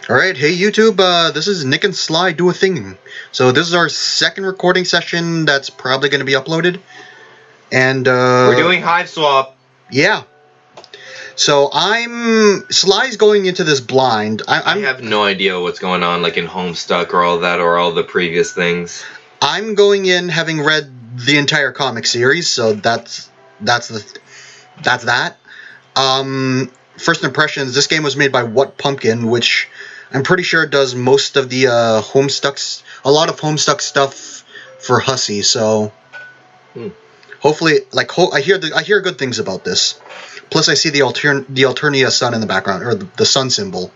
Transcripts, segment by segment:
Alright, hey YouTube, this is Nick and Sly Do a Thing. So this is our second recording session that's probably going to be uploaded. And, we're doing Hiveswap. Yeah. So Sly's going into this blind. I have no idea what's going on, like in Homestuck or all that, or all the previous things. I'm going in having read the entire comic series, so that's that. First impressions, this game was made by What Pumpkin, which I'm pretty sure does most of the Homestuck, a lot of Homestuck stuff for Hussey. So hopefully, like, I hear good things about this. Plus, I see the Alternia sun in the background, or the sun symbol.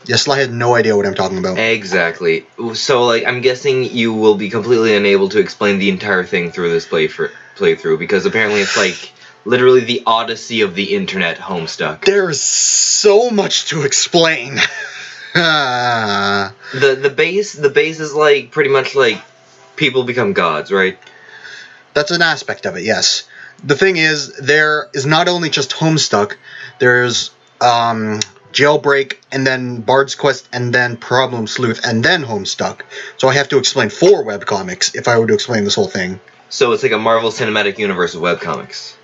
Yes, I had no idea what I'm talking about. Exactly. So, like, I'm guessing you will be completely unable to explain the entire thing through this playthrough, because apparently it's like literally the odyssey of the internet, Homestuck. There's so much to explain. The base is like pretty much like people become gods, right? That's an aspect of it, yes. The thing is, there is not only just Homestuck, there's Jailbreak, and then Bard's Quest, and then Problem Sleuth, and then Homestuck. So I have to explain 4 webcomics if I were to explain this whole thing. So it's like a Marvel Cinematic Universe of webcomics.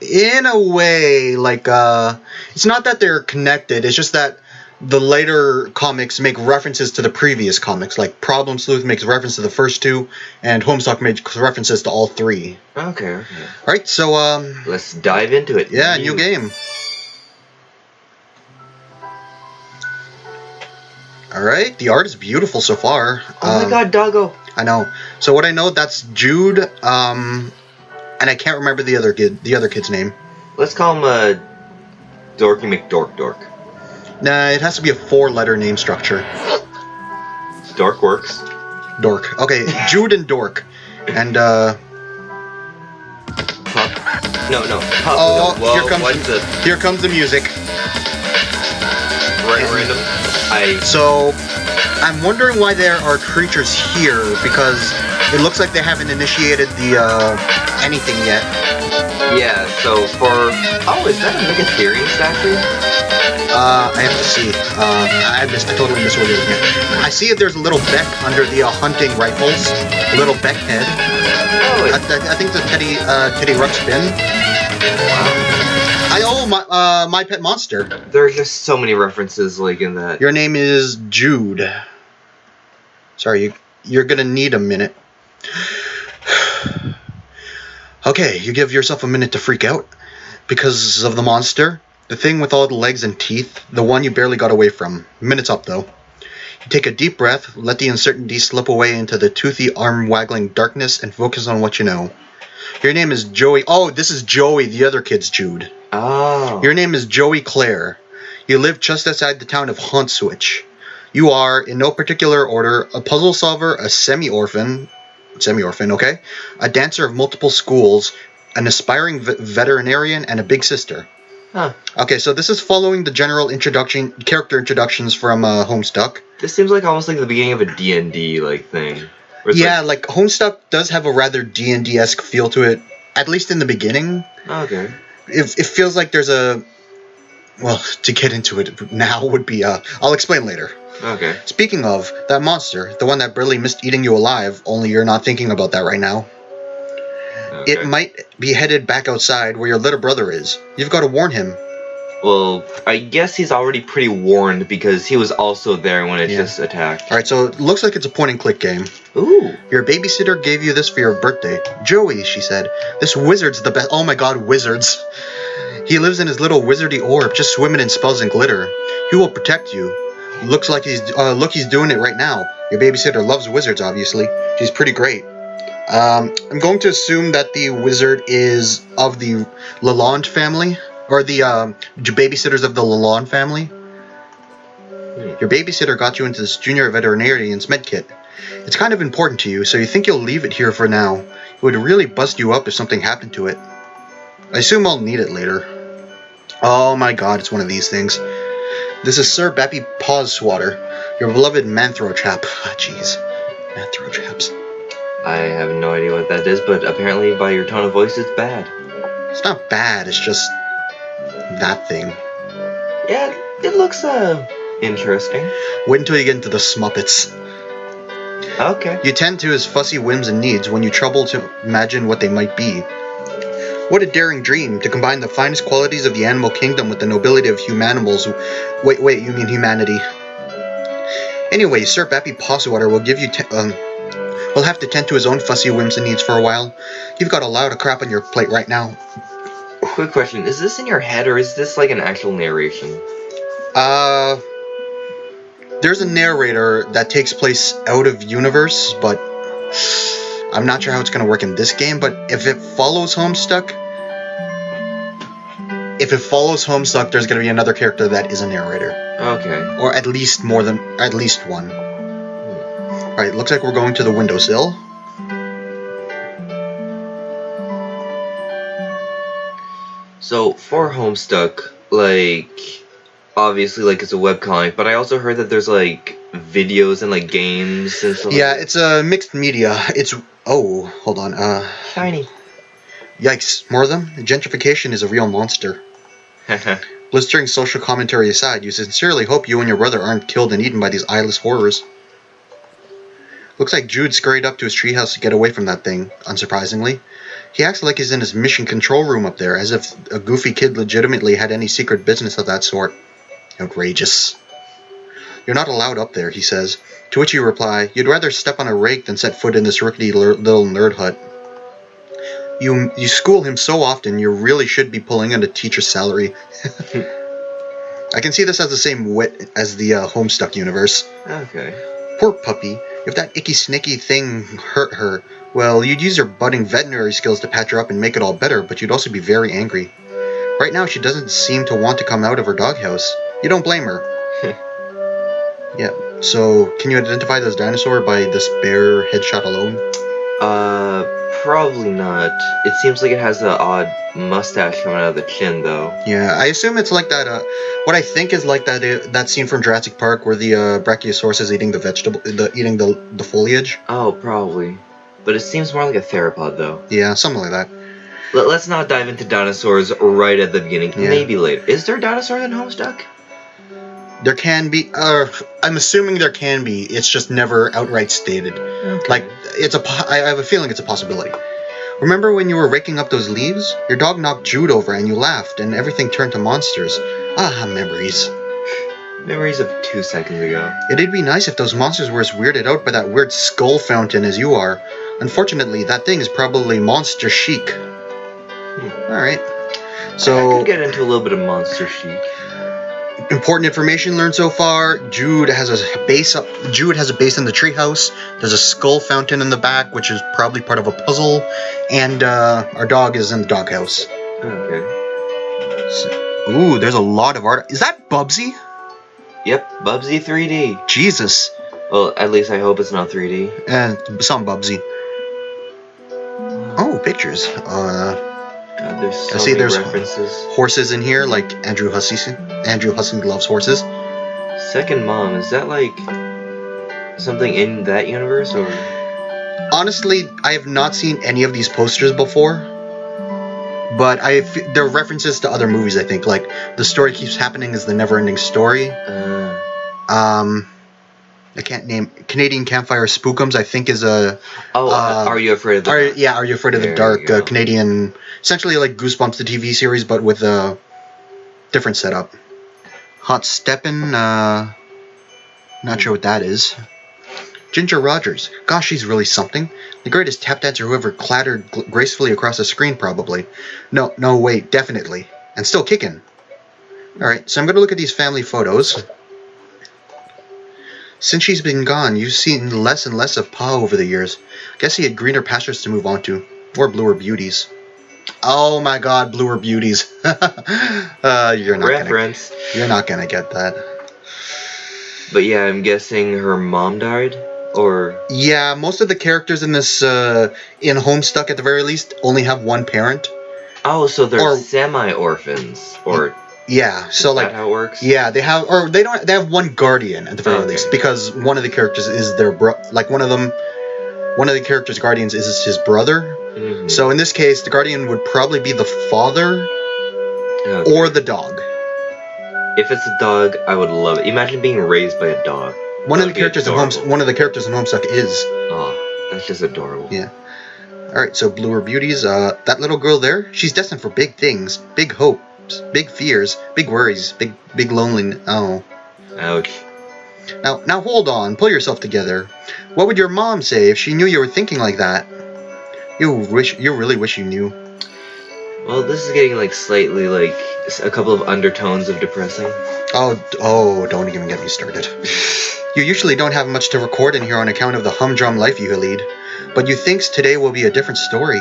In a way, like, it's not that they're connected, it's just that the later comics make references to the previous comics. Like, Problem Sleuth makes reference to the first 2, and Homestuck makes references to all 3. Okay. Alright, so, let's dive into it. Yeah, new game. Alright, the art is beautiful so far. Oh my god, doggo! I know. So what I know, that's Jude, and I can't remember the other kid's name. Let's call him, Dorky McDork. Nah, it has to be a 4-letter name structure. Dork works. Dork. Okay, Jude and Dork. And, Pup. No. Pup. Oh, Whoa, here comes the music. Random. So, I'm wondering why there are creatures here, because it looks like they haven't initiated the, anything yet. Yeah, so for... Oh, is that a Megatherium statue? I have to see. I totally missed what you're looking at. I see if there's a little Beck under the hunting rifles. A little Beck head. Oh, I think the Teddy Ruxpin. Wow. My Pet Monster. There are just so many references, like, in that. Your name is Jude. Sorry, you're gonna need a minute. Okay, you give yourself a minute to freak out. Because of the monster. The thing with all the legs and teeth. The one you barely got away from. Minute's up, though. You take a deep breath, let the uncertainty slip away into the toothy, arm-waggling darkness, and focus on what you know. Your name is Joey. Oh, this is Joey, the other kid's Jude. Oh. Your name is Joey Clare. You live just outside the town of Hauntwich. You are, in no particular order, a puzzle solver, a semi-orphan, okay? A dancer of multiple schools, an aspiring veterinarian, and a big sister. Huh. Okay, so this is following the general character introductions from Homestuck. This seems like almost like the beginning of a D&D, like, thing. Yeah, like, Homestuck does have a rather D&D-esque feel to it, at least in the beginning. Okay. It feels like there's a... Well, to get into it now would be... I'll explain later. Okay. Speaking of, that monster, the one that barely missed eating you alive, only you're not thinking about that right now. Okay. It might be headed back outside where your little brother is. You've got to warn him. Well, I guess he's already pretty warned because he was also there when it just attacked. Alright, so it looks like it's a point-and-click game. Ooh. Your babysitter gave you this for your birthday. Joey, she said. This wizard's the best. Oh my god, wizards. He lives in his little wizardy orb, just swimming in spells and glitter. He will protect you. Looks like he's doing it right now. Your babysitter loves wizards, obviously. She's pretty great. I'm going to assume that the wizard is of the Lalonde family, or the babysitters of the Lalonde family. Your babysitter got you into this junior veterinarian's medkit. It's kind of important to you, so you think you'll leave it here for now. It would really bust you up if something happened to it. I assume I'll need it later. Oh my god, it's one of these things. This is Sir Bappy Pawswater, your beloved Manthrochap. Jeez. Manthrochaps. I have no idea what that is, but apparently by your tone of voice, it's bad. It's not bad, it's just... that thing. Yeah, it looks, Interesting. Wait until you get into the Smuppets. Okay. You tend to his fussy whims and needs when you trouble to imagine what they might be. What a daring dream, to combine the finest qualities of the animal kingdom with the nobility of humanimals. Wait, you mean humanity. Anyway, Sir Bappy Poswater will give you will have to tend to his own fussy whims and needs for a while. You've got a lot of crap on your plate right now. Quick question, is this in your head or is this like an actual narration? There's a narrator that takes place out of universe, but I'm not sure how it's going to work in this game. But if it follows Homestuck, there's going to be another character that is a narrator. Okay. Or at least one. Alright, looks like we're going to the windowsill. So, for Homestuck, like, obviously, like, it's a webcomic, but I also heard that there's, like, videos and, like, games and stuff. Yeah, it's a mixed media. It's... Oh, hold on. Shiny. Yikes, more of them? Gentrification is a real monster. Blistering social commentary aside, you sincerely hope you and your brother aren't killed and eaten by these eyeless horrors. Looks like Jude scurried up to his treehouse to get away from that thing, unsurprisingly. He acts like he's in his mission control room up there, as if a goofy kid legitimately had any secret business of that sort. Outrageous. You're not allowed up there, he says, to which you reply, you'd rather step on a rake than set foot in this rickety little nerd hut. You school him so often, you really should be pulling in a teacher's salary. I can see this has the same wit as the Homestuck universe. Okay. Poor puppy. If that icky snicky thing hurt her, well, you'd use your budding veterinary skills to patch her up and make it all better, but you'd also be very angry. Right now, she doesn't seem to want to come out of her doghouse. You don't blame her. Yeah, so can you identify this dinosaur by this bare headshot alone? Probably not. It seems like it has an odd mustache coming out of the chin, though. Yeah, I assume it's like that, what I think is like that scene from Jurassic Park where the Brachiosaurus is eating the vegetable, eating the foliage. Oh, probably. But it seems more like a theropod, though. Yeah, something like that. Let's not dive into dinosaurs right at the beginning. Yeah. Maybe later. Is there dinosaurs in Homestuck? There can be, I'm assuming there can be, it's just never outright stated. Okay. Like, I have a feeling it's a possibility. Remember when you were raking up those leaves? Your dog knocked Jude over and you laughed and everything turned to monsters. Ah, memories. Memories of 2 seconds ago. It'd be nice if those monsters were as weirded out by that weird skull fountain as you are. Unfortunately, that thing is probably monster chic. Alright. So, I could get into a little bit of monster chic. Important information learned so far. Jude has a base in the treehouse. There's a skull fountain in the back, which is probably part of a puzzle. And our dog is in the doghouse. Okay. Ooh, there's a lot of art. Is that Bubsy? Yep, Bubsy 3D. Jesus. Well, at least I hope it's not 3D. Some Bubsy. Oh, pictures. God, there's so see, many there's references. Horses in here, like Andrew Husson loves horses. Second Mom, is that like something in that universe, or? Honestly, I have not seen any of these posters before, but they're references to other movies, I think. Like, The Story Keeps Happening is the never-ending story. I can't name... Canadian Campfire Spookums, I think, is a... Are You Afraid of the Dark? Yeah, Are You Afraid of the Dark? Canadian... Essentially like Goosebumps, the TV series, but with a different setup. Hot Steppin', not sure what that is. Ginger Rogers. Gosh, she's really something. The greatest tap dancer who ever clattered gracefully across the screen, probably. No, wait, definitely. And still kicking. Alright, so I'm going to look at these family photos. Since she's been gone, you've seen less and less of Pa over the years. Guess he had greener pastures to move on to. Or bluer beauties. Oh my god, bluer beauties. You're not gonna get that. But yeah, I'm guessing her mom died? Or... Yeah, most of the characters in this, in Homestuck at the very least, only have one parent. Oh, so they're semi-orphans, or... Yeah, so is like... that how it works? Yeah, they have one guardian at the very least, because one of the characters is their one of the characters' guardians is his brother. Mm-hmm. So in this case, the guardian would probably be the father or the dog. If it's a dog, I would love it. Imagine being raised by a dog. One of the characters in Homestuck is. Oh, that's just adorable. Yeah. Alright, so Bluer Beauties, that little girl there, she's destined for big things, big hopes, big fears, big worries, big loneliness. Oh. Ouch. Now hold on, pull yourself together. What would your mom say if she knew you were thinking like that? You really wish you knew. Well, this is getting like slightly like a couple of undertones of depressing. Oh, don't even get me started. You usually don't have much to record in here on account of the humdrum life you lead, but you think today will be a different story.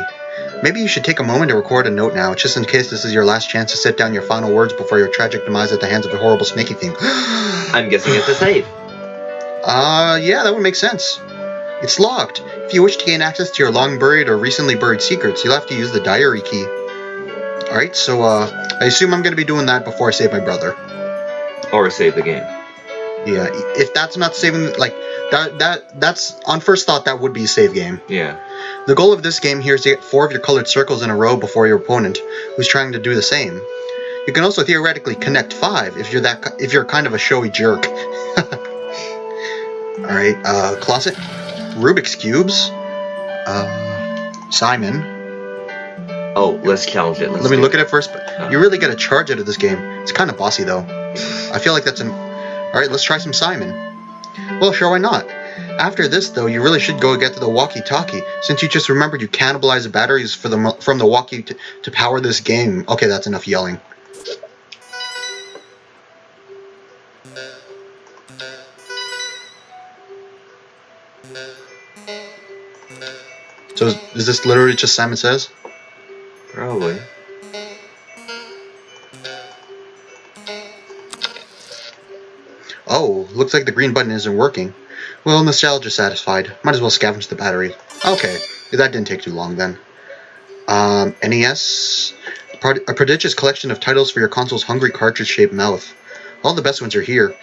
Maybe you should take a moment to record a note now, just in case this is your last chance to set down your final words before your tragic demise at the hands of the horrible snaky thing. I'm guessing it's a save. Yeah, that would make sense. It's locked. If you wish to gain access to your long-buried or recently buried secrets, you'll have to use the diary key. Alright, so, I assume I'm gonna be doing that before I save my brother. Or save the game. Yeah, if that's not saving, like, that's, on first thought, that would be a save game. Yeah. The goal of this game here is to get 4 of your colored circles in a row before your opponent, who's trying to do the same. You can also theoretically connect 5 if you're kind of a showy jerk. Alright, closet. Rubik's Cubes. Simon. Oh, let's challenge it. Let me look at it first. But you really get a charge out of this game. It's kind of bossy, though. I feel like that's an... Alright, let's try some Simon. Well, sure, why not? After this, though, you really should go get to the walkie-talkie, since you just remembered you cannibalized the batteries from the walkie to power this game. Okay, that's enough yelling. So, is this literally just Simon Says? Probably. Oh, looks like the green button isn't working. Well, nostalgia satisfied. Might as well scavenge the battery. Okay, that didn't take too long then. NES? A prodigious collection of titles for your console's hungry cartridge-shaped mouth. All the best ones are here.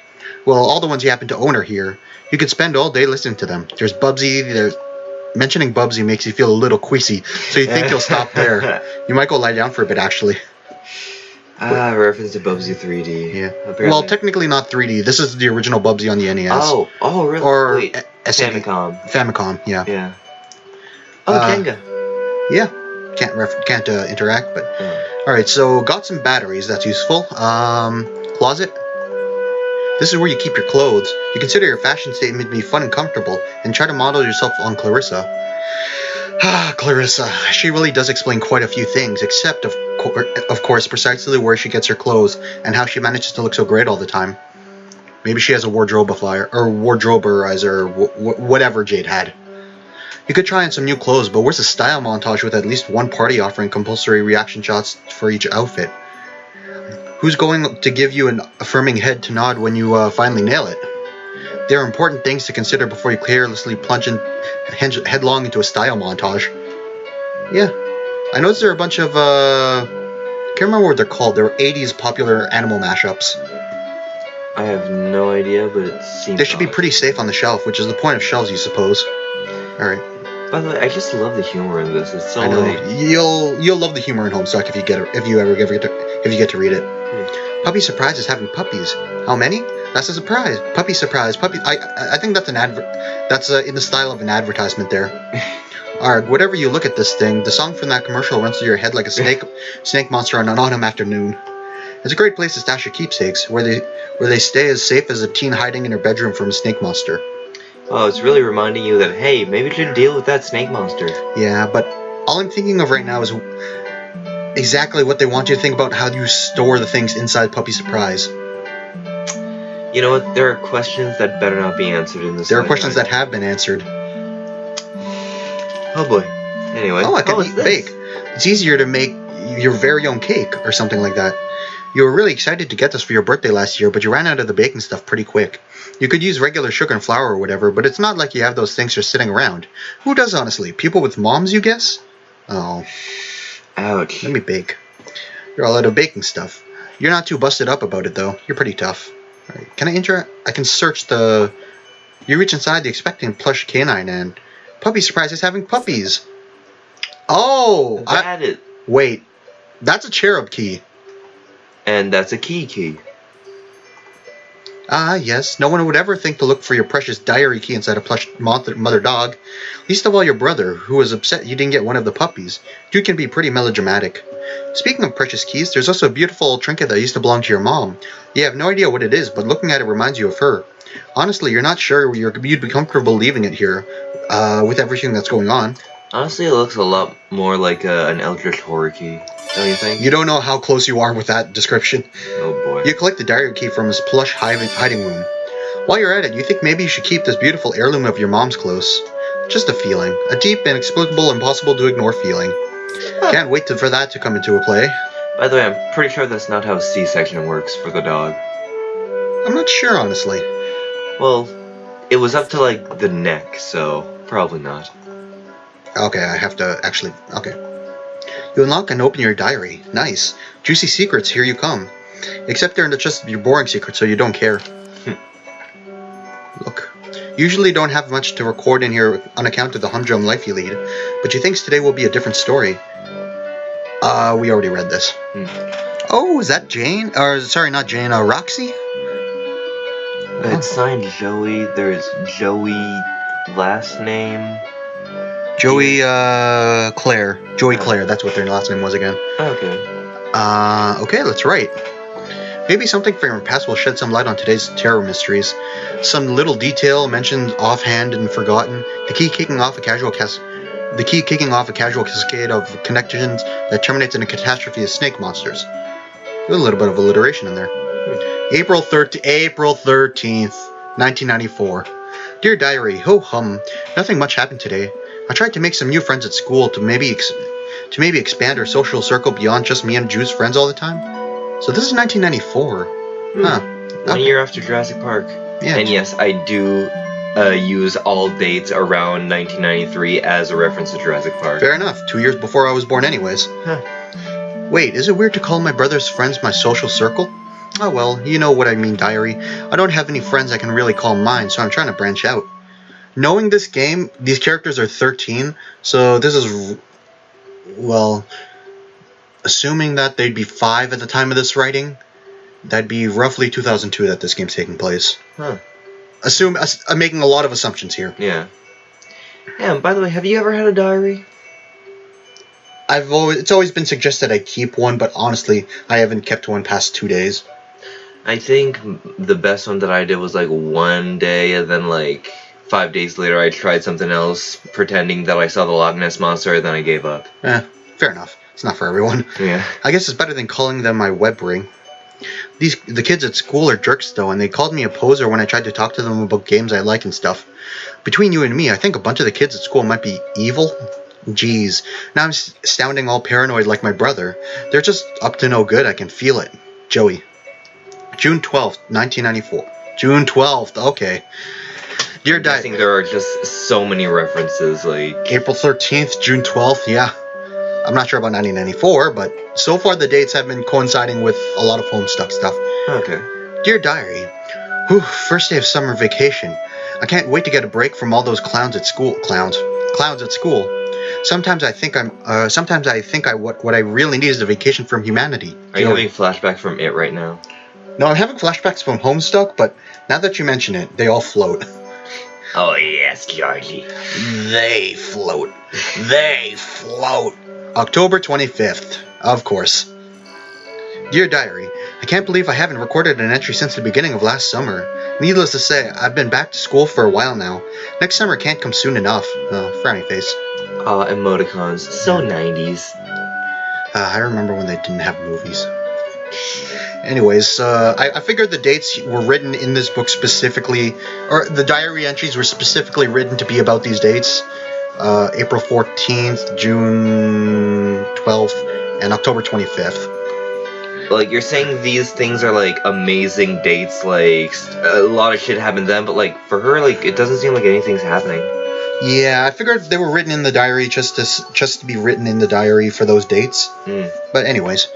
Well, all the ones you happen to own are here. You could spend all day listening to them. There's Bubsy, Mentioning Bubsy makes you feel a little queasy, so you think you'll stop there. You might go lie down for a bit, actually. Reference to Bubsy 3D. Yeah. Apparently. Well, technically not 3D. This is the original Bubsy on the NES. Oh, really? Or wait, Famicom. Famicom, yeah. Yeah. Oh, Tenga. Yeah. Can't interact, but... Alright, so got some batteries. That's useful. Closet. This is where you keep your clothes. You consider your fashion statement to be fun and comfortable, and try to model yourself on Clarissa. Clarissa. She really does explain quite a few things, except, of course, precisely where she gets her clothes, and how she manages to look so great all the time. Maybe she has a wardroberizer, or whatever Jade had. You could try on some new clothes, but where's a style montage with at least one party offering compulsory reaction shots for each outfit? Who's going to give you an affirming head to nod when you finally nail it? There are important things to consider before you carelessly plunge headlong into a style montage. Yeah. I noticed there are a bunch of, I can't remember what they're called. They were 80s popular animal mashups. I have no idea, but it seems they should be pretty safe on the shelf, which is the point of shelves, you suppose. Alright. By the way, I just love the humor in this. It's so I know. like... You'll love the humor in Homestuck if you get to read it. Puppy Surprise is having puppies. How many? That's a surprise. Puppy Surprise. Puppy. I think that's an That's in the style of an advertisement there. Arg, whatever you look at this thing, the song from that commercial runs through your head like a snake monster on an autumn afternoon. It's a great place to stash your keepsakes, where they stay as safe as a teen hiding in her bedroom from a snake monster. Oh, it's really reminding you that, hey, maybe you should deal with that snake monster. Yeah, but all I'm thinking of right now is exactly what they want you to think about how you store the things inside Puppy Surprise. You know what? There are questions that better not be answered in this. There are questions that have been answered. Oh boy. Anyway. Oh, I can bake. It's easier to make your very own cake or something like that. You were really excited to get this for your birthday last year, but you ran out of the baking stuff pretty quick. You could use regular sugar and flour or whatever, but it's not like you have those things just sitting around. Who does, honestly? People with moms, you guess? Oh. Ouch. Let me bake. You're all out of baking stuff. You're not too busted up about it, though. You're pretty tough. All right. Can I enter? I can search the... You reach inside the expectant plush canine and... Puppy Surprise is having puppies. Oh! That Wait. That's a cherub key. And that's a key. Ah, yes, no one would ever think to look for your precious diary key inside a plush mother dog. Least of all your brother, who was upset you didn't get one of the puppies. Dude can be pretty melodramatic. Speaking of precious keys, there's also a beautiful old trinket that used to belong to your mom. You have no idea what it is, but looking at it reminds you of her. Honestly, you're not sure you'd be comfortable leaving it here, with everything that's going on. Honestly, it looks a lot more like an Eldritch Horror key, don't you think? You don't know how close you are with that description. Oh boy. You collect the diary key from his plush hiding room. While you're at it, you think maybe you should keep this beautiful heirloom of your mom's close. Just a feeling. A deep, inexplicable, impossible to ignore feeling. Can't wait for that to come into a play. By the way, I'm pretty sure that's not how C-section works for the dog. I'm not sure, honestly. Well, it was up to, like, the neck, so probably not. Okay, I have to actually... Okay. You unlock and open your diary. Nice. Juicy secrets, here you come. Except they're just your boring secrets, so you don't care. Look. Usually don't have much to record in here on account of the humdrum life you lead, but you think today will be a different story. We already read this. Oh, is that Jane? Or, sorry, not Jane, Roxy? It's signed Joey. There's Joey last name. Joey, Claire. Joey Claire, that's what their last name was again. Okay. Okay, let's write. Maybe something from your past will shed some light on today's terror mysteries. Some little detail mentioned offhand and forgotten. The key kicking off a casual cascade of connections that terminates in a catastrophe of snake monsters. A little bit of alliteration in there. April 13th, 1994. Dear Diary, ho hum. Nothing much happened today. I tried to make some new friends at school to maybe expand our social circle beyond just me and Drew's friends all the time. So this is 1994. Huh. Okay. 1 year after Jurassic Park. Yeah. And yes, I do use all dates around 1993 as a reference to Jurassic Park. Fair enough. 2 years before I was born anyways. Huh. Wait, is it weird to call my brother's friends my social circle? Oh well, you know what I mean, Diary. I don't have any friends I can really call mine, so I'm trying to branch out. Knowing this game, these characters are 13, so this is... Well... Assuming that they'd be 5 at the time of this writing, that'd be roughly 2002 that this game's taking place. Huh. I'm making a lot of assumptions here. Yeah. Yeah, and by the way, have you ever had a diary? It's always been suggested I keep one, but honestly, I haven't kept one past 2 days. I think the best one that I did was like 1 day, and then like 5 days later I tried something else, pretending that I saw the Loch Ness Monster, and then I gave up. Fair enough. It's not for everyone. Yeah. I guess it's better than calling them my web ring. The kids at school are jerks though, and they called me a poser when I tried to talk to them about games I like and stuff. Between you and me, I think a bunch of the kids at school might be evil. Jeez. Now I'm sounding all paranoid like my brother. They're just up to no good, I can feel it. Joey. June 12th, 1994. June 12th, okay. Dear Diary. I think there are just so many references, like... April 13th, June 12th, yeah. I'm not sure about 1994, but so far the dates have been coinciding with a lot of Homestuck stuff. Okay. Dear Diary, whew, first day of summer vacation. I can't wait to get a break from all those clowns at school. Clowns at school. Sometimes I think what I really need is a vacation from humanity. Are you having flashbacks from it right now? No, I'm having flashbacks from Homestuck, but now that you mention it, they all float. Oh yes, Georgie. They float. They float. October 25th, of course. Dear Diary, I can't believe I haven't recorded an entry since the beginning of last summer. Needless to say, I've been back to school for a while now. Next summer can't come soon enough. Frowny face. Emoticons. So 90s. I remember when they didn't have movies. Anyways, I figured the dates were written in this book specifically, or the diary entries were specifically written to be about these dates. April 14th, June 12th, and October 25th. Like, you're saying these things are, like, amazing dates, like, a lot of shit happened then, but, like, for her, like, it doesn't seem like anything's happening. Yeah, I figured they were written in the diary just to be written in the diary for those dates. But anyways,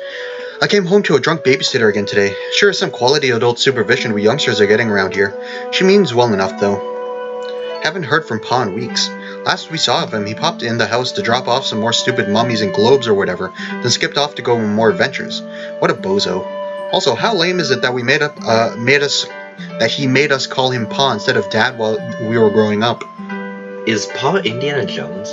I came home to a drunk babysitter again today. Sure is some quality adult supervision we youngsters are getting around here. She means well enough, though. Haven't heard from Pa in weeks. Last we saw of him, he popped in the house to drop off some more stupid mummies and globes or whatever, then skipped off to go on more adventures. What a bozo. Also, how lame is it that we made us that he made us call him Pa instead of Dad while we were growing up. Is Pa Indiana Jones?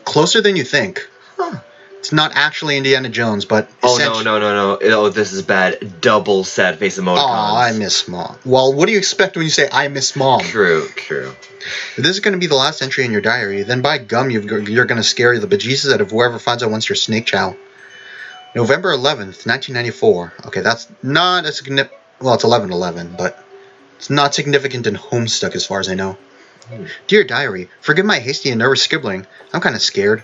Closer than you think. Huh. It's not actually Indiana Jones, but... Oh, no. Oh, this is bad. Double sad face emoticons. Aw, I miss Mom. Well, what do you expect when you say, I miss Mom? True. If this is going to be the last entry in your diary, then by gum, you're going to scare the bejesus out of whoever finds out once your snake chow. November 11th, 1994. Okay, that's not a significant... Well, it's 11/11, but it's not significant in Homestuck as far as I know. Dear Diary, forgive my hasty and nervous scribbling. I'm kind of scared,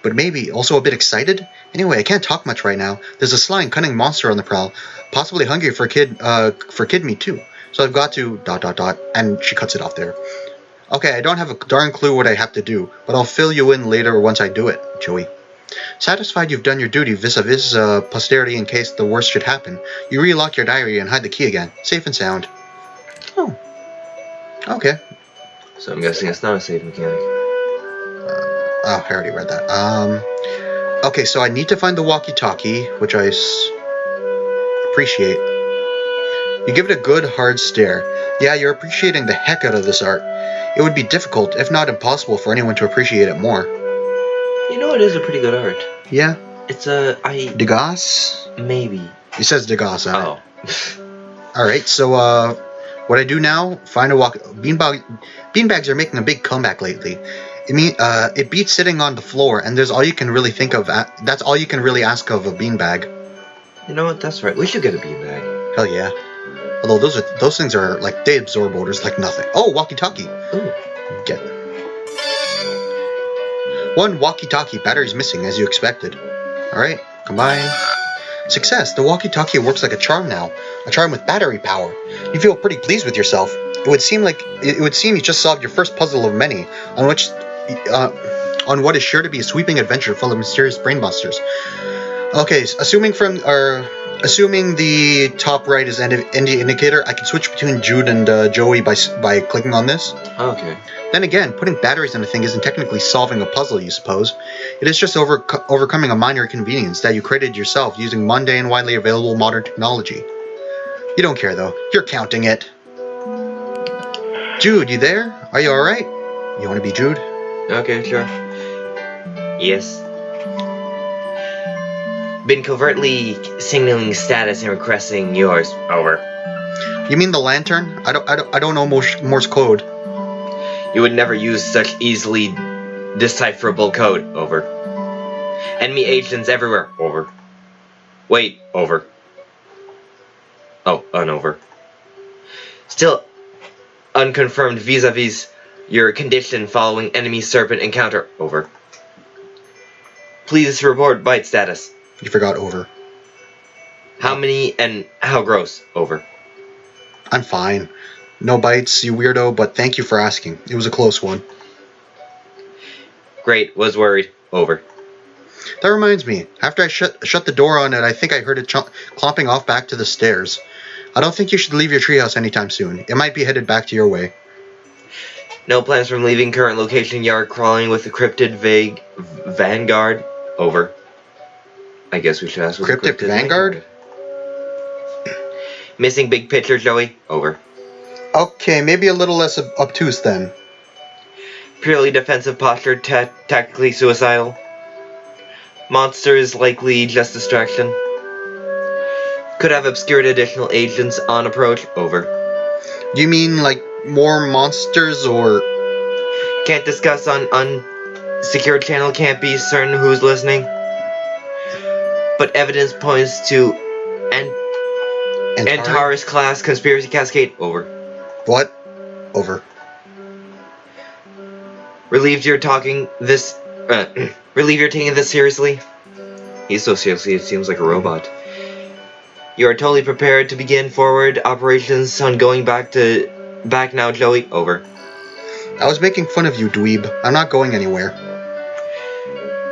but maybe also a bit excited. Anyway, I can't talk much right now. There's a sly and cunning monster on the prowl, possibly hungry for kid meat too. So I've got to ... and she cuts it off there. Okay, I don't have a darn clue what I have to do, but I'll fill you in later once I do it, Joey. Satisfied you've done your duty vis-a-vis posterity in case the worst should happen, you relock your diary and hide the key again, safe and sound. Oh. Okay. So I'm guessing it's not a save mechanic. I already read that. Okay, so I need to find the walkie-talkie, which I appreciate. You give it a good, hard stare. Yeah, you're appreciating the heck out of this art. It would be difficult, if not impossible, for anyone to appreciate it more. You know, it is a pretty good art. Yeah? It's a... Degas? Maybe. It says Degas on Oh. it. Alright, so, what I do now, find a beanbags are making a big comeback lately. It beats sitting on the floor, and there's all you can really think of. That's all you can really ask of a beanbag. You know what? That's right. We should get a beanbag. Hell yeah. Although those things are like they absorb odors like nothing. Oh, walkie-talkie. Ooh. Get it. One walkie-talkie battery's missing, as you expected. All right, combine. Success. The walkie-talkie works like a charm now. A charm with battery power. You feel pretty pleased with yourself. It would seem you just solved your first puzzle of many, on what is sure to be a sweeping adventure full of mysterious brainbusters. Okay, assuming the top right is any indicator, I can switch between Jude and Joey by clicking on this. Okay. Then again, putting batteries on a thing isn't technically solving a puzzle, you suppose. It is just overcoming a minor inconvenience that you created yourself using mundane, widely available modern technology. You don't care, though. You're counting it. Jude, you there? Are you alright? You want to be Jude? Okay, sure. Yes. Been covertly signaling status and requesting yours. Over. You mean the lantern? I don't know Morse code. You would never use such easily decipherable code. Over. Enemy agents everywhere. Over. Wait. Over. Oh, over. Still unconfirmed vis-a-vis your condition following enemy serpent encounter. Over. Please report bite status. You forgot over. How many and how gross? Over. I'm fine. No bites, you weirdo, but thank you for asking. It was a close one. Great, was worried. Over. That reminds me. After I shut the door on it, I think I heard it clomping off back to the stairs. I don't think you should leave your treehouse anytime soon. It might be headed back to your way. No plans from leaving current location. Yard crawling with the cryptid vanguard. Over. I guess we should ask what Cryptic vanguard? Missing big picture, Joey. Over. Okay, maybe a little less obtuse then. Purely defensive posture, tactically suicidal. Monster is likely just distraction. Could have obscured additional agents on approach. Over. You mean like more monsters or... Can't discuss on unsecured channel, can't be certain who's listening. But evidence points to Antares class conspiracy cascade. Over. What? Over. Relieved you're taking this seriously? He's so seriously, it seems like a robot. You are totally prepared to begin forward operations on going back now, Joey. Over. I was making fun of you, dweeb. I'm not going anywhere.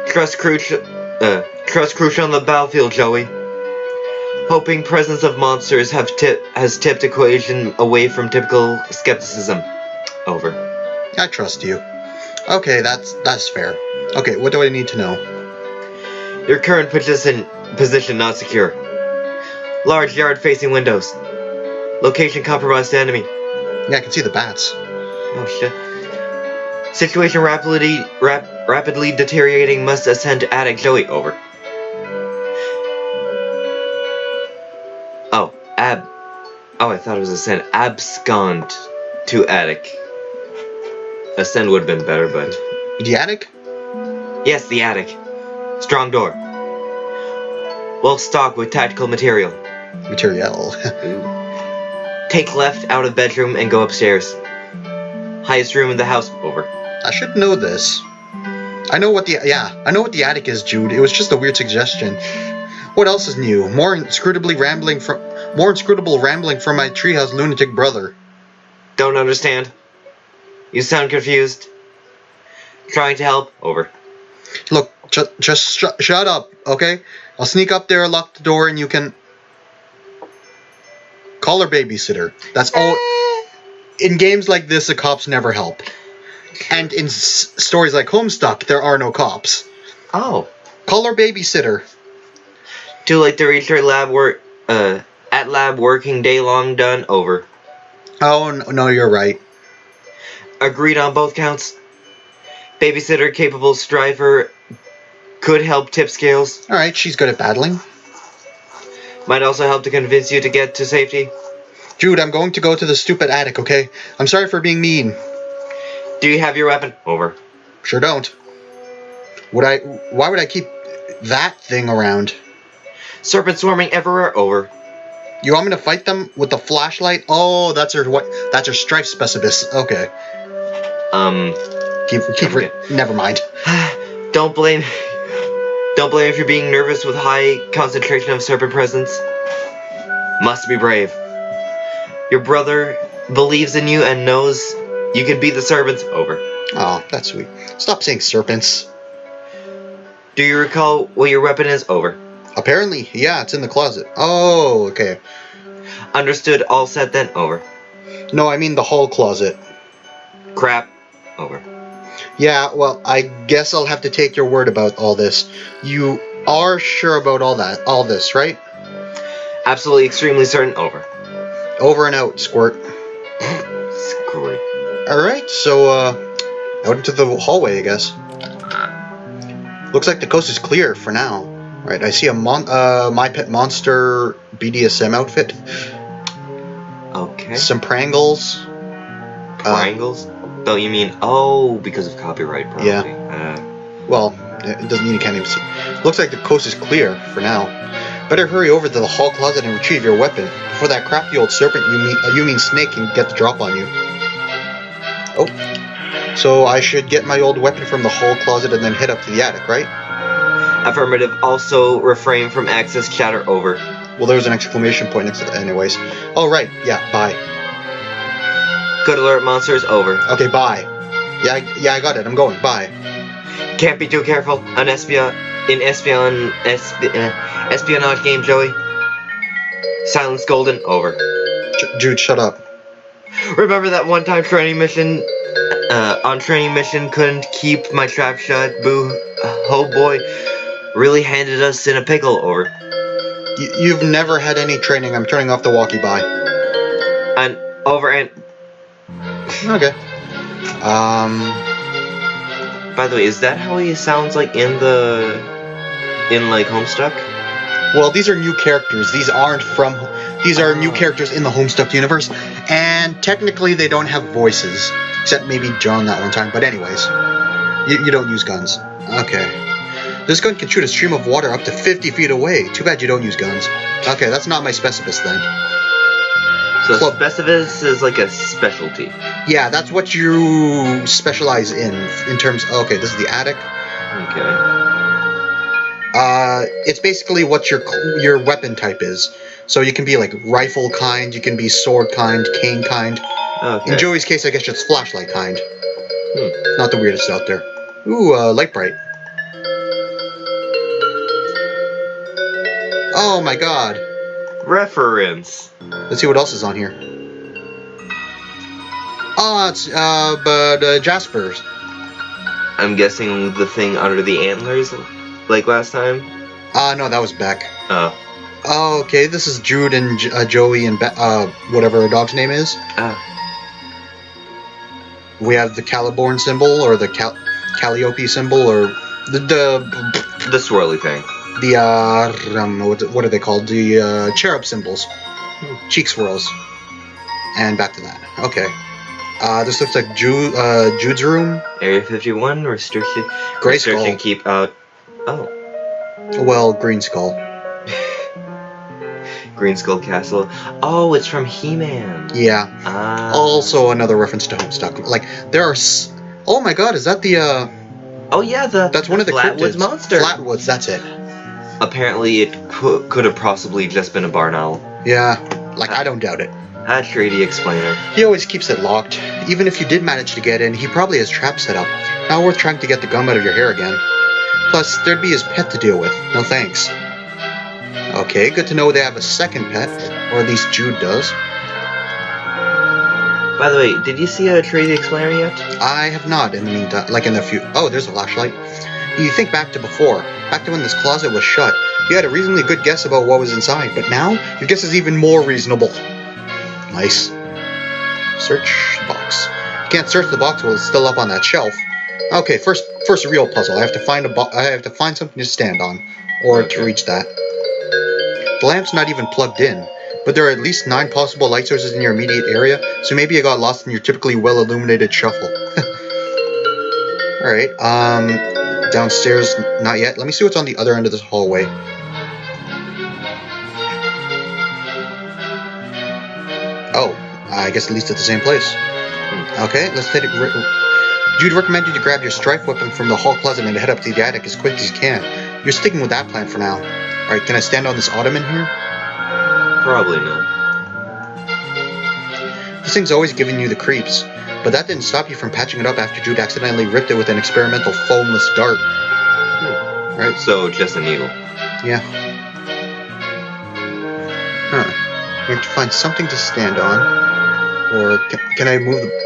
Trust crucial on the battlefield, Joey. Hoping presence of monsters has tipped equation away from typical skepticism. Over. I trust you. Okay, that's fair. Okay, what do I need to know? Your current position Position not secure. Large yard facing windows. Location compromised to enemy. Yeah, I can see the bats. Oh shit. Situation rapidly deteriorating. Must ascend to attic. Joey, over. Oh, I thought it was ascend. Abscond to attic. Ascend would have been better, but... The attic? Yes, the attic. Strong door. Well stocked with tactical material. Material. Take left out of bedroom and go upstairs. Highest room in the house. Over. I should know this. I know what the attic is, Jude. It was just a weird suggestion. What else is new? More inscrutable rambling from my treehouse lunatic brother. Don't understand. You sound confused. Trying to help. Over. Look, just shut up, okay? I'll sneak up there, lock the door, and you can call her babysitter. That's all. In games like this, the cops never help. And in stories like Homestuck, there are no cops. Oh. Call her babysitter. Too late to reach her lab work. At lab working day long done. Over. Oh no, you're right. Agreed on both counts. Babysitter capable striver could help tip scales. All right, she's good at battling. Might also help to convince you to get to safety. Jude, I'm going to go to the stupid attic, okay? I'm sorry for being mean. Do you have your weapon? Over. Sure don't. Why would I keep that thing around? Serpent swarming everywhere. Over. You want me to fight them with the flashlight? Oh, that's her strife specialist. Okay. Keep her. Never mind. Don't blame if you're being nervous with high concentration of serpent presence. Must be brave. Your brother believes in you and knows you can beat the serpents. Over. Oh, that's sweet. Stop saying serpents. Do you recall what your weapon is? Over. Apparently, yeah, it's in the closet. Oh, okay. Understood. All set then. Over. No, I mean the hall closet. Crap. Over. Yeah, well, I guess I'll have to take your word about all this. You are sure about all this, right? Absolutely, extremely certain. Over. Over and out, Squirt. Squirt. Alright, so, out into the hallway, I guess. Looks like the coast is clear for now. Right, I see a My Pet Monster BDSM outfit. Okay. Some Prangles. Prangles? Don't you mean, because of copyright, probably. Yeah. Well, it doesn't mean you can't even see. Looks like the coast is clear for now. Better hurry over to the hall closet and retrieve your weapon before that crafty old serpent you mean snake can get the drop on you. Oh. So I should get my old weapon from the hall closet and then head up to the attic, right? Affirmative. Also refrain from access chatter. Over. Well, there's an exclamation point next to it anyways. Oh, right. Yeah, bye. Good alert, monsters. Over. Okay, bye. Yeah, I got it. I'm going. Bye. Can't be too careful. An espionage game, Joey. Silence golden. Over. Jude, shut up. Remember that one time training mission? On training mission, couldn't keep my trap shut. Boo. Oh boy. Really handed us in a pickle. Over. You've never had any training. I'm turning off the walkie-bye. And over and... Okay. By the way, is that how he sounds like in like Homestuck? Well, these are new characters. These are new characters in the Homestuck universe, and technically they don't have voices, except maybe John that one time. But anyways, you don't use guns. Okay. This gun can shoot a stream of water up to 50 feet away. Too bad you don't use guns. Okay, that's not my specialist then. So specialist is like a specialty. Yeah, that's what you specialize in terms. Okay, this is the attic. Okay. It's basically what your weapon type is. So you can be like rifle kind, you can be sword kind, cane kind. Okay. In Joey's case, I guess it's flashlight kind. Not the weirdest out there. Ooh, light bright. Oh my god. Reference. Let's see what else is on here. Oh, it's Jasper's. I'm guessing the thing under the antlers, like last time. No, that was Beck. Oh. Oh, okay, this is Jude and Joey and whatever her dog's name is. We have the Caliborn symbol, or the Calliope symbol, or The swirly thing. What are they called? The cherub symbols. Cheek swirls. And back to that. Okay. This looks like Jude's room. Area 51, restriction. Gray Skull. Restriction keep out. Oh. Well, Green Skull. Green Skull Castle. Oh, it's from He-Man. Yeah. Also another reference to Homestuck. Like, there are... Oh my god, is that the, Oh yeah, That's one of the Flatwoods cryptids. monster. Flatwoods, that's it. Apparently it could have possibly just been a barn owl. Yeah. Like, I don't doubt it. A treaty explainer. He always keeps it locked. Even if you did manage to get in, he probably has traps set up. Not worth trying to get the gum out of your hair again. Plus, there'd be his pet to deal with. No thanks. Okay, good to know they have a second pet. Or at least Jude does. By the way, did you see a treaty explainer yet? I have not in the meantime. Like in the few... Oh, there's a flashlight. You think back to before. Back to when this closet was shut. You had a reasonably good guess about what was inside. But now, your guess is even more reasonable. Nice. Search the box. You can't search the box while it's still up on that shelf. Okay, first a real puzzle. I have to find something to stand on, or to reach that. The lamp's not even plugged in, but there are at least 9 possible light sources in your immediate area, so maybe you got lost in your typically well-illuminated shuffle. All right. Downstairs, not yet. Let me see what's on the other end of this hallway. Oh, I guess at least at the same place. Okay, let's hit it. Jude recommended you grab your strife weapon from the hall closet and head up to the attic as quick as you can. You're sticking with that plan for now. Alright, can I stand on this ottoman here? Probably not. This thing's always giving you the creeps, but that didn't stop you from patching it up after Jude accidentally ripped it with an experimental foamless dart. Right? So, just a needle. Yeah. Huh. You have to find something to stand on. Or, can I move the...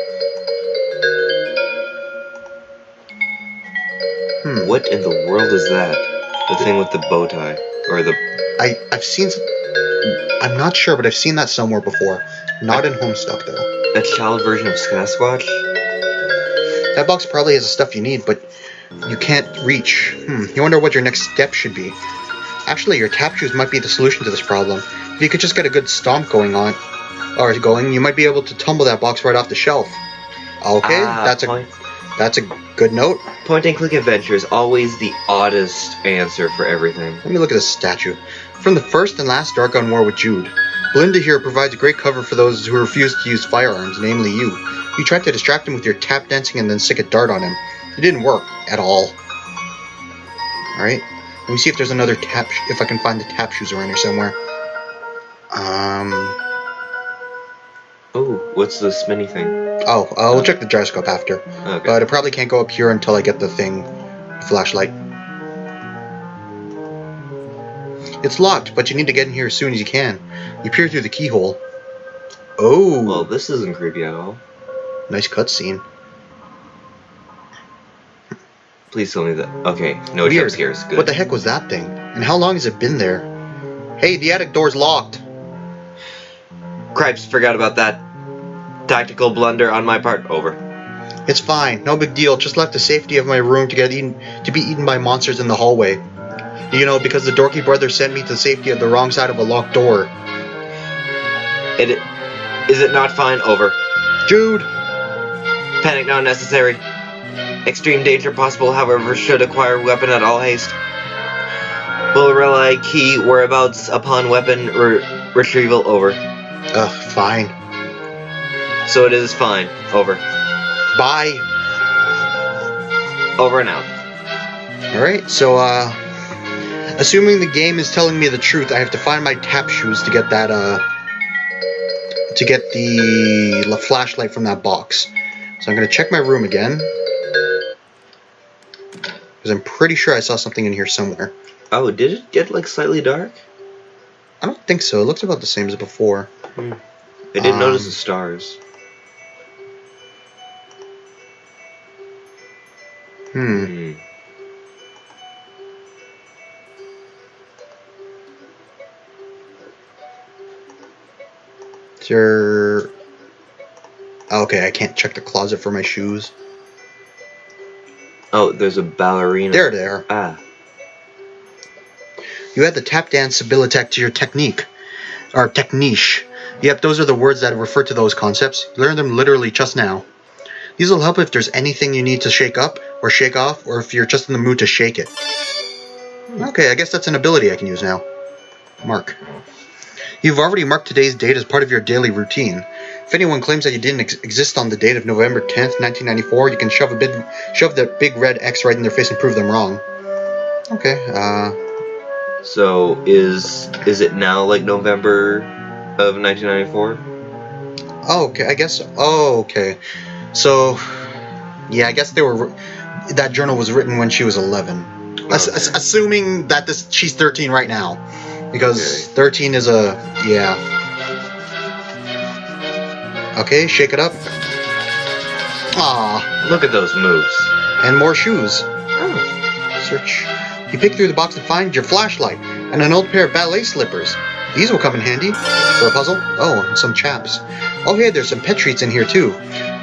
What in the world is that? The thing with the bow tie? Or the... I've seen... I'm not sure, but I've seen that somewhere before. Not in Homestuck, though. A child version of Sasquatch? That box probably has the stuff you need, but you can't reach. You wonder what your next step should be. Actually, your tap shoes might be the solution to this problem. If you could just get a good stomp going, you might be able to tumble that box right off the shelf. Okay, that's a good note. Point-and-click adventure is always the oddest answer for everything. Let me look at this statue. From the first and last Dark War with Jude, Belinda here provides great cover for those who refuse to use firearms, namely you. You tried to distract him with your tap dancing and then stick a dart on him. It didn't work at all. Alright, let me see if there's another if I can find the tap shoes around here somewhere. Oh, what's the spinny thing? Oh, we'll check the gyroscope after. Okay. But I probably can't go up here until I get the flashlight. It's locked, but you need to get in here as soon as you can. You peer through the keyhole. Oh! Well, this isn't creepy at all. Nice cutscene. Please tell me that. Okay, no jump scares. Good. What the heck was that thing? And how long has it been there? Hey, the attic door's locked. Cripes, forgot about that. Tactical blunder on my part. Over. It's fine, no big deal. Just left the safety of my room to be eaten by monsters in the hallway. You know, because the dorky brother sent me to the safety of the wrong side of a locked door. Is it not fine? Over. Jude! Panic not necessary. Extreme danger possible, however, should acquire weapon at all haste. Will rely key whereabouts upon weapon retrieval. Over. Fine. So it is fine. Over. Bye. Over and out. Alright, so, assuming the game is telling me the truth, I have to find my tap shoes to get that, to get the flashlight from that box. So I'm gonna check my room again. Because I'm pretty sure I saw something in here somewhere. Oh, did it get, like, slightly dark? I don't think so. It looks about the same as before. I didn't notice the stars. There... Okay, I can't check the closet for my shoes. Oh, there's a ballerina. There. Ah. You add the tap dance abilitech to your technique. Or techniche. Yep, those are the words that refer to those concepts. You learned them literally just now. These will help if there's anything you need to shake up, or shake off, or if you're just in the mood to shake it. Okay, I guess that's an ability I can use now. Mark. You've already marked today's date as part of your daily routine. If anyone claims that you didn't exist on the date of November 10th, 1994, you can shove the big red X right in their face and prove them wrong. Okay, So, is it now, like, November of 1994? Oh, okay, I guess... Oh, okay. So... Yeah, I guess that journal was written when she was 11. Okay. Assuming that she's 13 right now. Because Okay. 13 is a... Yeah. Okay, shake it up. Ah, Look at those moves. and more shoes. Oh. Search. You pick through the box and find your flashlight and an old pair of ballet slippers. These will come in handy for a puzzle. Oh, and some chaps. Oh, hey, there's some pet treats in here too.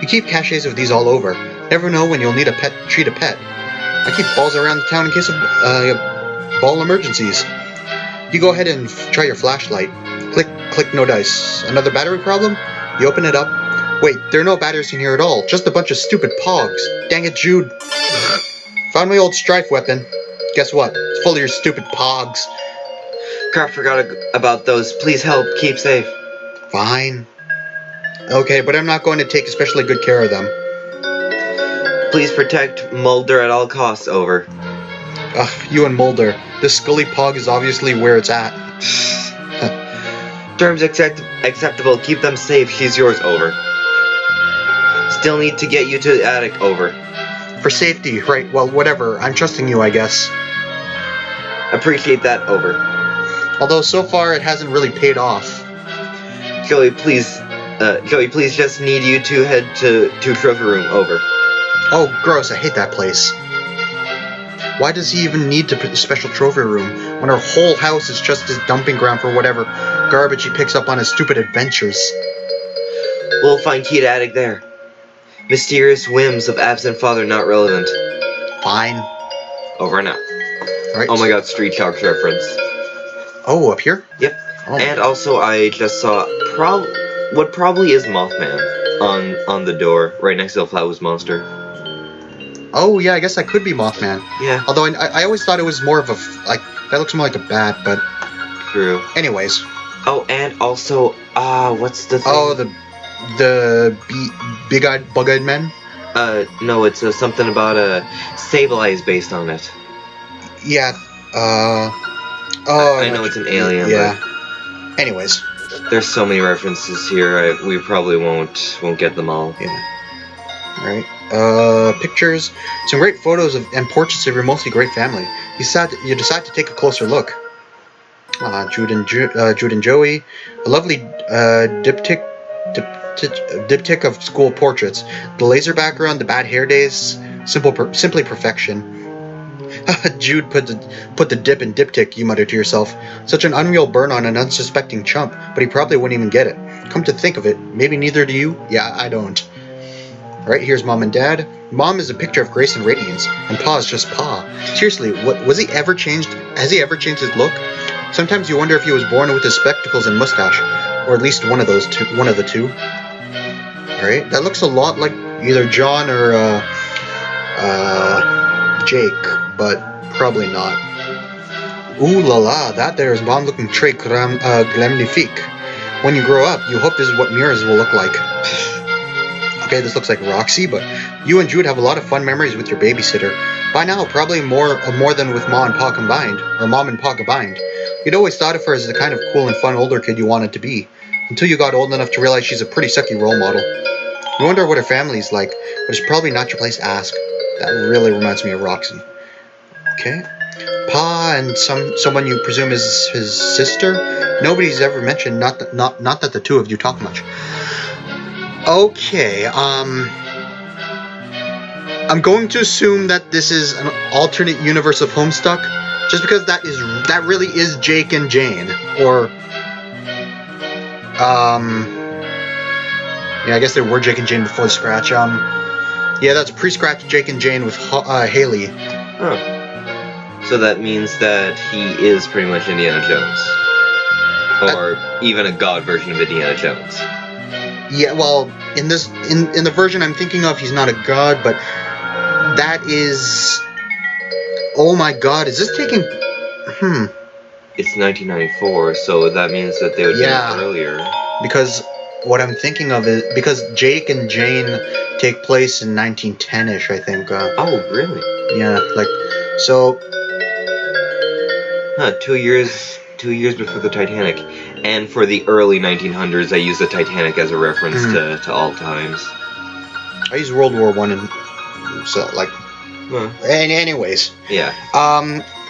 You keep caches of these all over. Never know when you'll need a pet. Treat a pet. I keep balls around the town in case of ball emergencies. You go ahead and try your flashlight. Click, no dice. Another battery problem? You open it up. Wait, there are no batteries in here at all. Just a bunch of stupid pogs. Dang it, Jude. Found my old strife weapon. Guess what? It's full of your stupid pogs. Crap, forgot about those. Please help. Keep safe. Fine. Okay, but I'm not going to take especially good care of them. Please protect Mulder at all costs. Over. Ugh, you and Mulder. This Scully pog is obviously where it's at. Terms acceptable. Keep them safe. She's yours. Over. Still need to get you to the attic. Over. For safety, right? Well, whatever. I'm trusting you, I guess. Appreciate that. Over. Although so far it hasn't really paid off. Joey, please just need you to head to trophy room. Over. Oh, gross, I hate that place. Why does he even need to put the special trophy room when our whole house is just his dumping ground for whatever garbage he picks up on his stupid adventures? We'll find key to attic there. Mysterious whims of absent father not relevant. Fine. Over and out. Right. Oh my god, Street Sharks reference. Oh, up here? Yep. Oh. And also I just saw what probably is Mothman on the door right next to the Flowers monster. Oh, yeah, I guess that could be Mothman. Yeah. Although I always thought it was more of a... that looks more like a bat, but... True. Anyways. Oh, and also, what's the thing? Oh, the big-eyed, bug-eyed men? No, it's something about Stabilize based on it. Yeah, I know it's an alien, yeah. Anyways. but there's so many references here, we probably won't get them all. Yeah. Alright. Pictures. Some great photos and portraits of your mostly great family. You decide to take a closer look. Jude and Joey. A lovely diptych of school portraits. The laser background, the bad hair days. Simply perfection. Jude put the dip in diptych, you muttered to yourself. Such an unreal burn on an unsuspecting chump, but he probably wouldn't even get it. Come to think of it, maybe neither do you? Yeah, I don't. Alright, here's Mom and Dad. Mom is a picture of grace and radiance, and Pa is just Pa. Seriously, has he ever changed his look? Sometimes you wonder if he was born with his spectacles and mustache, or at least one of the two. Alright, that looks a lot like either John or Jake, but probably not. Ooh la la, that there is Mom looking très glamnifique. When you grow up, you hope this is what mirrors will look like. Okay, this looks like Roxy, but you and Jude have a lot of fun memories with your babysitter. By now, probably more than with Mom and Pa combined. You'd always thought of her as the kind of cool and fun older kid you wanted to be, until you got old enough to realize she's a pretty sucky role model. You wonder what her family's like, but it's probably not your place to ask. That really reminds me of Roxy. Okay. Pa and someone you presume is his sister? Nobody's ever mentioned, not that the two of you talk much. Okay, I'm going to assume that this is an alternate universe of Homestuck, just because that really is Jake and Jane, or Yeah, I guess they were Jake and Jane before the scratch. Yeah, that's pre-scratch Jake and Jane with Haley. Oh. So that means that he is pretty much Indiana Jones. Or even a god version of Indiana Jones. Yeah, well, in the version I'm thinking of, he's not a god, but that is... Oh my god, is this taking... It's 1994, so that means that they would be earlier. Because what I'm thinking of is... Because Jake and Jane take place in 1910-ish, I think. Oh, really? Yeah, like... So... Huh, 2 years before the Titanic. And for the early 1900s, I use the Titanic as a reference to all times. I use World War I and... So, like... Anyways. Yeah.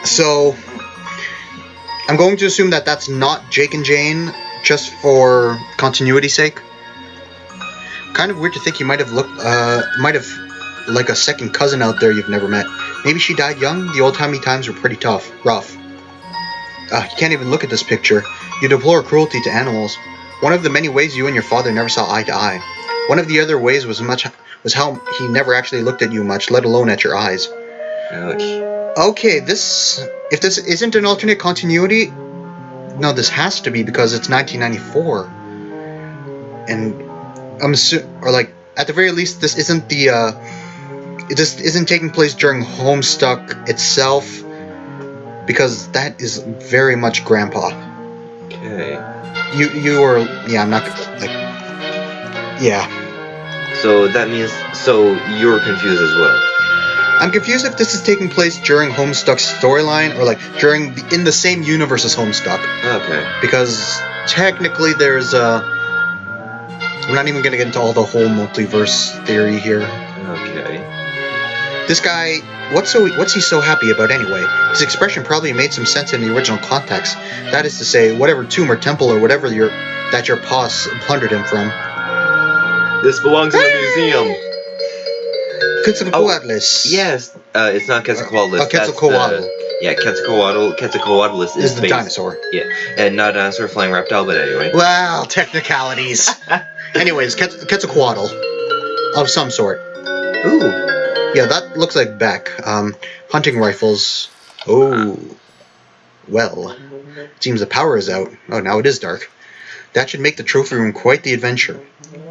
So... I'm going to assume that that's not Jake and Jane, just for continuity's sake. Kind of weird to think he might have like a second cousin out there you've never met. Maybe she died young? The old-timey times were pretty rough. You can't even look at this picture. You deplore cruelty to animals. One of the many ways you and your father never saw eye to eye. One of the other ways was how he never actually looked at you much, let alone at your eyes. Ouch. Okay, if this isn't an alternate continuity, no, this has to be because it's 1994, and at the very least, this isn't taking place during Homestuck itself, because that is very much Grandpa. Okay. I'm not yeah. So that means you're confused as well. I'm confused if this is taking place during Homestuck's storyline or in the same universe as Homestuck. Okay. Because technically there's we're not even gonna get into all the whole multiverse theory here. Okay. This guy, what's he so happy about anyway? His expression probably made some sense in the original context. That is to say, whatever tomb or temple or whatever that your pa's plundered him from. This belongs in a museum. Quetzalcoatlus. Yes, it's not Quetzalcoatlus. Quetzalcoatl. Quetzalcoatlus is the dinosaur. Yeah, and not a dinosaur, flying reptile, but anyway. Well, technicalities. Anyways, Quetzalcoatl of some sort. Ooh. Yeah, that looks like Beck. Hunting rifles. Oh. Well. Seems the power is out. Oh, now it is dark. That should make the trophy room quite the adventure.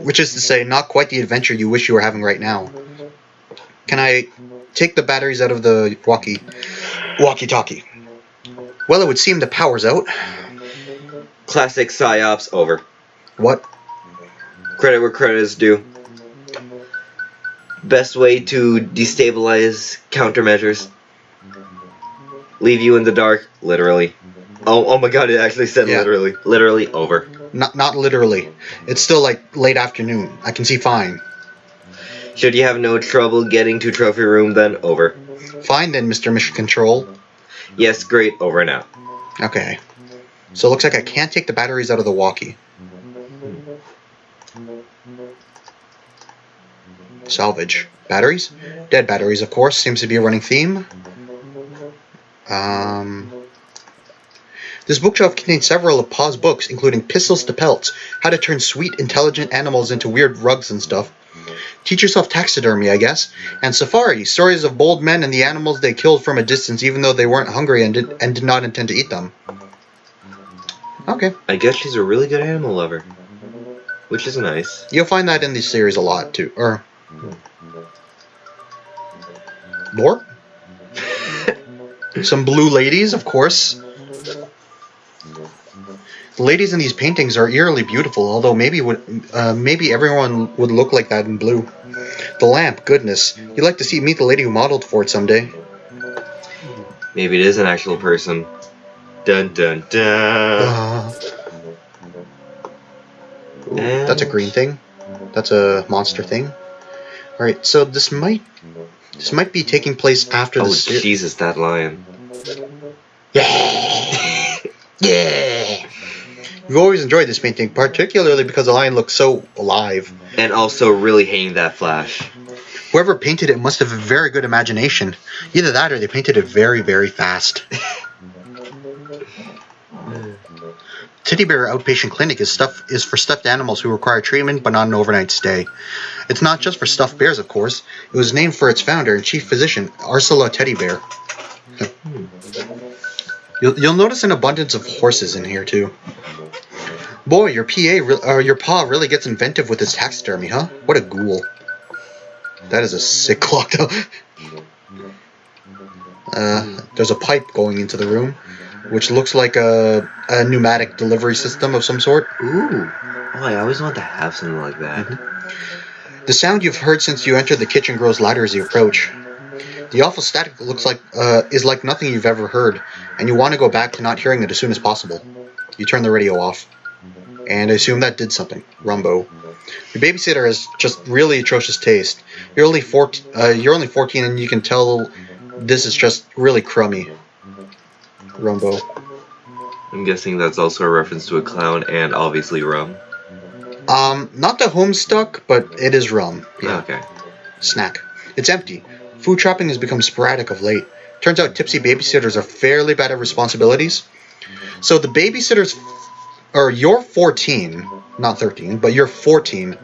Which is to say, not quite the adventure you wish you were having right now. Can I take the batteries out of the walkie-talkie? Well, it would seem the power's out. Classic psyops over. What? Credit where credit is due. Best way to destabilize countermeasures. Leave you in the dark, literally. Oh my god, it actually said literally. Literally over. Not literally. It's still like late afternoon. I can see fine. Should you have no trouble getting to trophy room, then over. Fine then, Mr. Mission Control. Yes, great, over and out. Okay. So it looks like I can't take the batteries out of the walkie. Salvage. Batteries? Dead batteries, of course. Seems to be a running theme. This bookshelf contains several of Pa's books, including Pistols to Pelts, How to Turn Sweet, Intelligent Animals into Weird Rugs and Stuff. Teach Yourself Taxidermy, I guess. And Safari, stories of bold men and the animals they killed from a distance even though they weren't hungry and did not intend to eat them. Okay. I guess she's a really good animal lover. Which is nice. You'll find that in this series a lot, too. More? Some blue ladies, of course. The ladies in these paintings are eerily beautiful, although maybe everyone would look like that in blue. The lamp, goodness. You'd like to meet the lady who modeled for it someday. Maybe it is an actual person. Dun dun dun. Ooh, that's a green thing. That's a monster thing. Alright, so this might be taking place after the series. Oh Jesus, that lion. Yeah! Yeah! We've always enjoyed this painting, particularly because the lion looks so alive. And also really hating that flash. Whoever painted it must have a very good imagination. Either that or they painted it very, very fast. Teddy Bear Outpatient Clinic is for stuffed animals who require treatment but not an overnight stay. It's not just for stuffed bears, of course. It was named for its founder and chief physician, Ursula Teddy Bear. You'll notice an abundance of horses in here too. Boy, your paw really gets inventive with his taxidermy, huh? What a ghoul. That is a sick clock, though. There's a pipe going into the room, which looks like a pneumatic delivery system of some sort. Ooh. Oh, I always want to have something like that. Mm-hmm. The sound you've heard since you entered the kitchen grows louder as you approach. The awful static is like nothing you've ever heard, and you want to go back to not hearing it as soon as possible. You turn the radio off. And I assume that did something. Rumbo. Your babysitter has just really atrocious taste. You're only 14 and you can tell this is just really crummy. Rumbo. I'm guessing that's also a reference to a clown and obviously rum. Not the Homestuck, but it is rum. Yeah. Okay. Snack. It's empty. Food shopping has become sporadic of late. Turns out tipsy babysitters are fairly bad at responsibilities. So the babysitters... Or you're 14, not 13, but you're 14,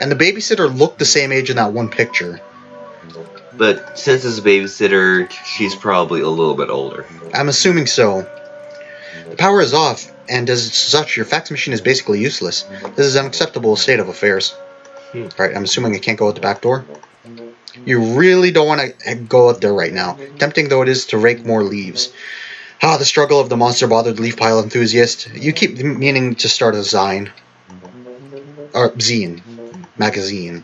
and the babysitter looked the same age in that one picture. But since it's a babysitter, she's probably a little bit older. I'm assuming so. The power is off, and as such, your fax machine is basically useless. This is an unacceptable state of affairs. Alright, I'm assuming I can't go out the back door. You really don't want to go out there right now, tempting though it is to rake more leaves. Ah, the struggle of the monster-bothered leaf pile enthusiast. You keep meaning to start a zine. Or zine. Magazine.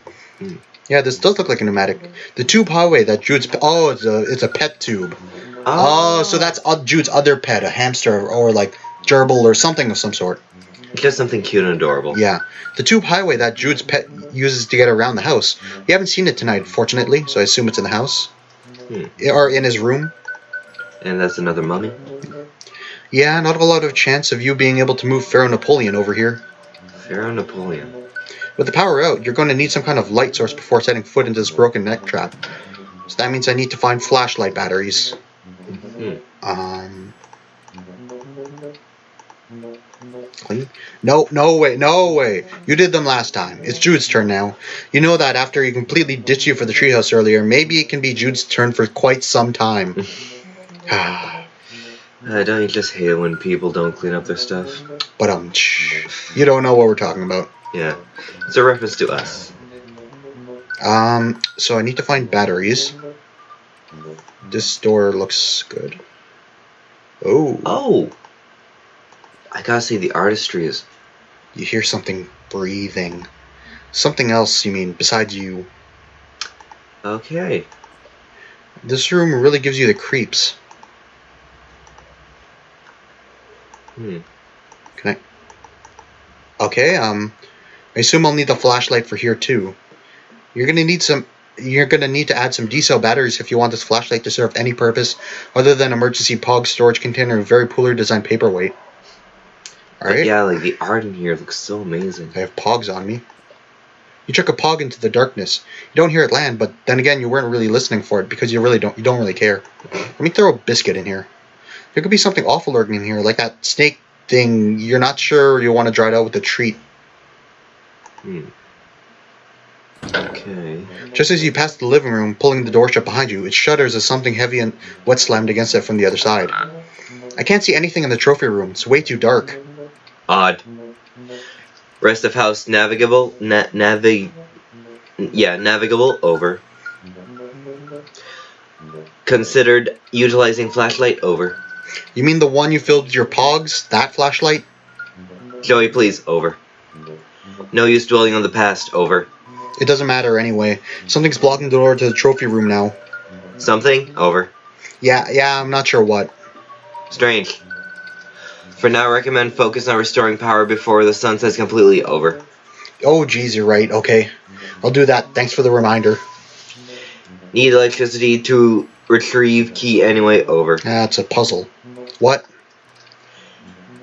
Yeah, this does look like a pneumatic. The tube highway that Jude's... Oh, it's a pet tube. Oh, so that's Jude's other pet, a hamster or like gerbil or something of some sort. Just something cute and adorable. Yeah. The tube highway that Jude's pet uses to get around the house. We haven't seen it tonight, fortunately, so I assume it's in the house. Or in his room. And that's another mummy? Yeah, not a lot of chance of you being able to move Pharaoh Napoleon over here. Pharaoh Napoleon. With the power out, you're going to need some kind of light source before setting foot into this broken neck trap. So that means I need to find flashlight batteries. Clean? No way. You did them last time. It's Jude's turn now. You know that after he completely ditched you for the treehouse earlier, maybe it can be Jude's turn for quite some time. Don't you just hate it when people don't clean up their stuff? But you don't know what we're talking about. Yeah, it's a reference to us. So I need to find batteries. This door looks good. Oh! I gotta say, the artistry is... You hear something breathing. Something else, you mean, besides you. Okay. This room really gives you the creeps. Can I... Okay, I assume I'll need the flashlight for here too. You're gonna need to add some D-cell batteries if you want this flashlight to serve any purpose other than emergency POG storage container and very poorly designed paperweight. Alright? Yeah, like the art in here looks so amazing. I have POGs on me. You took a POG into the darkness. You don't hear it land, but then again you weren't really listening for it because you don't really care. Let me throw a biscuit in here. There could be something awful lurking in here, like that snake thing. You're not sure you want to dry it out with a treat. Okay. Just as you pass the living room, pulling the door shut behind you, it shudders as something heavy and wet slammed against it from the other side. I can't see anything in the trophy room. It's way too dark. Odd. Rest of house navigable. Navigable. Over. Considered utilizing flashlight. Over. You mean the one you filled with your pogs? That flashlight? Joey, please. Over. No use dwelling on the past. Over. It doesn't matter anyway. Something's blocking the door to the trophy room now. Something? Over. Yeah, I'm not sure what. Strange. For now, recommend focus on restoring power before the sun sets completely. Over. Oh, geez, you're right. Okay. I'll do that. Thanks for the reminder. Need electricity to retrieve key anyway. Over. That's a puzzle. What?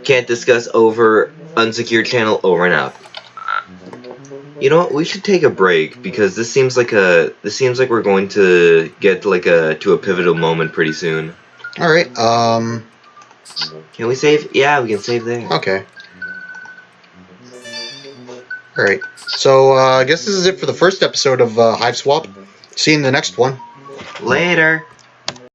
Can't discuss over unsecured channel. Over and out. You know what? We should take a break because this seems like we're going to get to a pivotal moment pretty soon. All right. Can we save? Yeah, we can save there. Okay. Alright, so I guess this is it for the first episode of Hiveswap. See you in the next one. Later.